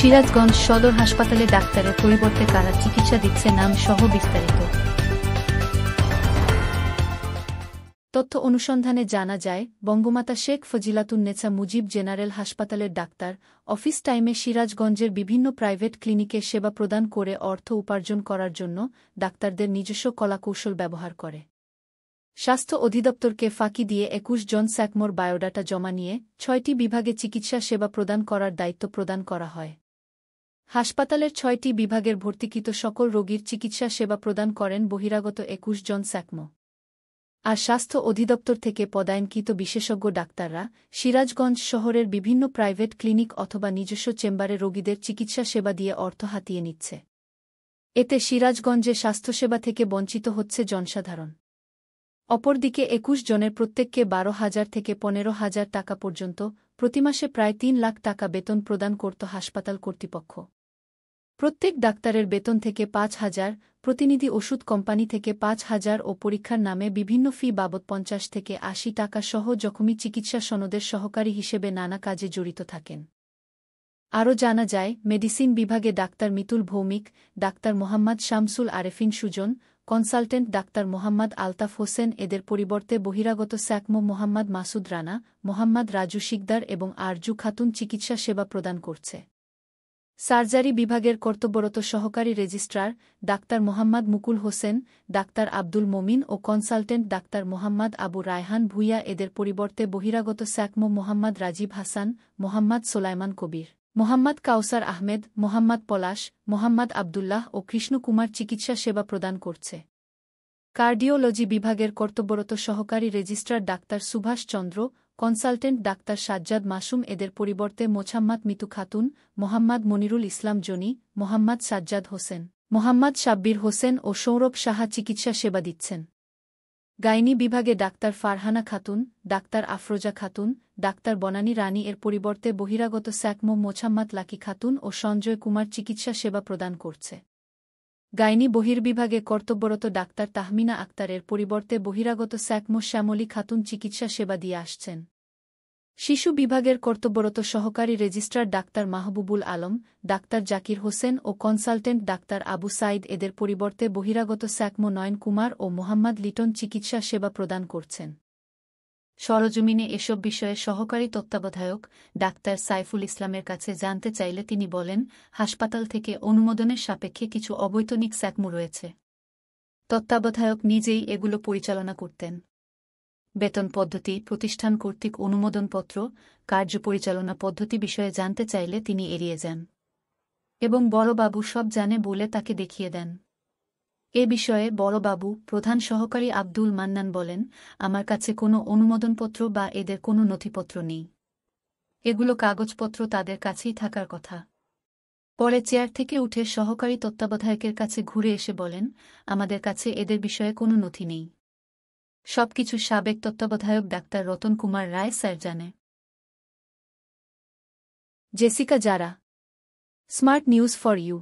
সিরাজগঞ্জ সদর হাসপাতালে ডাক্তারের পরিবর্তে কারা চিকিৎসা দিচ্ছে নাম সহ বিস্তারিত তথ্য অনুসন্ধানে জানা যায়, বঙ্গমাতা শেখ ফজিলাতুন্নেছা মুজিব জেনারেল হাসপাতালের ডাক্তার অফিস টাইমে সিরাজগঞ্জের বিভিন্ন প্রাইভেট ক্লিনিকে সেবা প্রদান করে অর্থ উপার্জন করার জন্য ডাক্তারদের নিজস্ব কলাকৌশল ব্যবহার করে। স্বাস্থ্য অধিদপ্তরকে ফাঁকি দিয়ে ২১ জন স্যাকমোর বায়োডাটা জমা নিয়ে ৬টি বিভাগে চিকিৎসা সেবা প্রদান করার দায়িত্ব প্রদান করা হয়। হাসপাতালের ৬টি বিভাগের ভর্তিকৃত সকল রোগীর চিকিৎসা সেবা প্রদান করেন বহিরাগত ২১ জন স্যাকমো। আর স্বাস্থ্য অধিদপ্তর থেকে পদায়নকৃত বিশেষজ্ঞ ডাক্তাররা সিরাজগঞ্জ শহরের বিভিন্ন প্রাইভেট ক্লিনিক অথবা নিজস্ব চেম্বারে রোগীদের চিকিৎসা সেবা দিয়ে অর্থ হাতিয়ে নিচ্ছে। এতে সিরাজগঞ্জে স্বাস্থ্যসেবা থেকে বঞ্চিত হচ্ছে জনসাধারণ। অপরদিকে ২১ জনের প্রত্যেককে ১২,০০০ থেকে ১৫,০০০ টাকা পর্যন্ত প্রতিমাসে প্রায় ৩ লাখ টাকা বেতন প্রদান করত হাসপাতাল কর্তৃপক্ষ। প্রত্যেক ডাক্তারের বেতন থেকে ৫,০০০, প্রতিনিধি ওষুধ কোম্পানি থেকে ৫,০০০ ও পরীক্ষার নামে বিভিন্ন ফি বাবদ ৫০ থেকে ৮০ টাকা সহ জখমি চিকিৎসা সনদের সহকারী হিসেবে নানা কাজে জড়িত থাকেন। আরও জানা যায়, মেডিসিন বিভাগে doctor Mitul Bhowmik, doctor Mohammad Shamsul Arefin Sujan, consultant doctor Mohammad Altaf Hossain এদের পরিবর্তে বহিরাগত স্যাকমো মোহাম্মদ মাসুদ রানা, মোহাম্মদ রাজু শিকদার এবং আরজু খাতুন চিকিৎসা সেবা প্রদান করছে। সার্জারি বিভাগের কর্তব্যরত সহকারী রেজিস্ট্রার ডাক্তার মোহাম্মদ মুকুল হোসেন, ডাক্তার আব্দুল মোমিন ও কনসালটেন্ট ডাক্তার মোহাম্মদ আবু রায়হান ভূঁইয়া এদের পরিবর্তে বহিরাগত স্যাকমো মোহাম্মদ রাজীব হাসান, মোহাম্মদ সোলাইমান কবির, মোহাম্মদ কাউসার আহমেদ, মোহাম্মদ পলাশ, মোহাম্মদ আবদুল্লাহ ও কৃষ্ণকুমার চিকিৎসা সেবা প্রদান করছে। কার্ডিওলজি বিভাগের কর্তব্যরত সহকারী রেজিস্ট্রার ডাক্তার সুভাষ চন্দ্র, কনসালটেন্ট ডাক্তার সাজ্জাদ মাসুম এদের পরিবর্তে মোছাম্মদ মিতু খাতুন, মোহাম্মদ মনিরুল ইসলাম জনি, মোহাম্মদ সাজ্জাদ হোসেন, মোহাম্মদ সাব্বির হোসেন ও সৌরভ সাহা চিকিৎসা সেবা দিচ্ছেন। গাইনি বিভাগে doctor Farhana Khatun, doctor Afroza Khatun, doctor Banani Rani এর পরিবর্তে বহিরাগত স্যাকমো মোছাম্মদ লাকি খাতুন ও সঞ্জয় কুমার চিকিৎসা সেবা প্রদান করছে। গাইনি বহির্বিভাগে কর্তব্যরত ডাক্তার তাহমিনা আক্তারের পরিবর্তে বহিরাগত স্যাকমো শ্যামলী খাতুন চিকিৎসা সেবা দিয়ে আসছেন। শিশু বিভাগের কর্তব্যরত সহকারী registrar doctor Mahbubul Alam, doctor Zakir Hossain ও কনসালটেন্ট ডাক্তার আবু সাইদ এদের পরিবর্তে বহিরাগত স্যাকমো নয়ন কুমার ও মোহাম্মদ লিটন চিকিৎসা সেবা প্রদান করছেন। সরজমিনে এসব বিষয়ে সহকারী তত্ত্বাবধায়ক ডাক্তার সাইফুল ইসলামের কাছে জানতে চাইলে তিনি বলেন, হাসপাতাল থেকে অনুমোদনের সাপেক্ষে কিছু অবৈতনিক স্যাকমো রয়েছে। তত্ত্বাবধায়ক নিজেই এগুলো পরিচালনা করতেন। বেতন পদ্ধতি, প্রতিষ্ঠান কর্তৃক অনুমোদনপত্র, কার্যপরিচালনা পদ্ধতি বিষয়ে জানতে চাইলে তিনি এড়িয়ে যান এবং বড়বাবু সব জানে বলে তাকে দেখিয়ে দেন। এ বিষয়ে বড়বাবু প্রধান সহকারী আব্দুল মান্নান বলেন, আমার কাছে কোনো অনুমোদনপত্র বা এদের কোনো নথিপত্র নেই। এগুলো কাগজপত্র তাদের কাছেই থাকার কথা। পরে চেয়ার থেকে উঠে সহকারী তত্ত্বাবধায়কের কাছে ঘুরে এসে বলেন, আমাদের কাছে এদের বিষয়ে কোনো নথি নেই। সবকিছু সাবেক তত্ত্বাবধায়ক ডাক্তার রতন কুমার রায় স্যার জানে। Jessica Zara, smart news for you.